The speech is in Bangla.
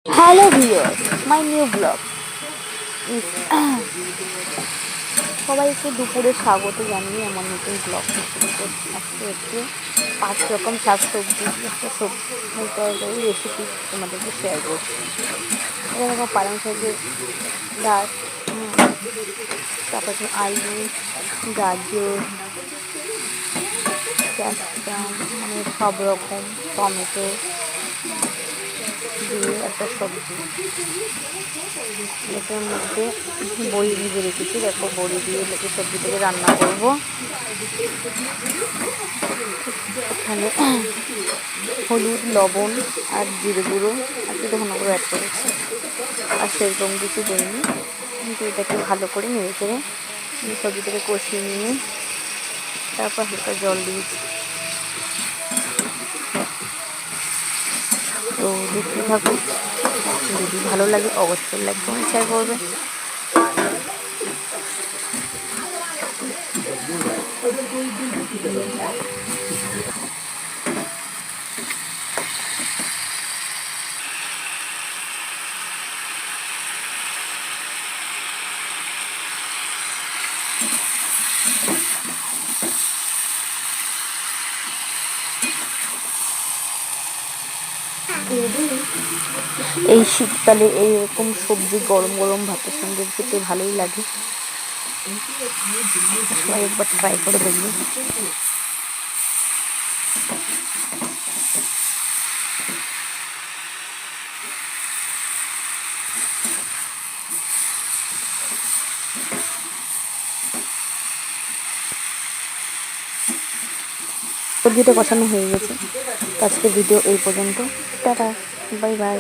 Hello viewers, my new blog. সবাইকে দুপুরে স্বাগত জানিয়ে আমার নতুন ব্লগ শুরু করছি। আজকে একটু 5 রকম শাকসবজি একটা সবজি তরকারি রেসিপি তোমাদেরকে শেয়ার করছি। এটা দেখো পালং শাকের ডাল, তারপরে আলু, গাজর, ক্যাপসিকাম, মানে সব রকম, টমেটো দিয়ে একটা সবজি। এটার মধ্যে বড়ি ভিজে রেখেছি, দেখো বড়ি দিয়ে এই সবজিটাকে রান্না করব। এখানে হলুদ, লবণ আর জিরে গুঁড়ো আর কি ধনে গুঁড়ো অ্যাড করেছি, আর সেরকম কিছু দেয়নি। কিন্তু এটাকে ভালো করে নেড়ে চেড়ে সবজিটাকে কষিয়ে নিয়ে তারপর হালকা জল দিয়েছি। তো দেখতে থাকুন, যদি ভালো লাগে অবশ্যই লাইক কমেন্ট শেয়ার করবে। এই শীতকালে এইরকম সবজি গরম গরম ভাতের সঙ্গে খেতে ভালোই লাগে। সবাই একবার ট্রাই করে দেখবে। সবজিটা কষানো হয়ে গেছে। আজকের ভিডিও এই পর্যন্ত। Tata, bye bye.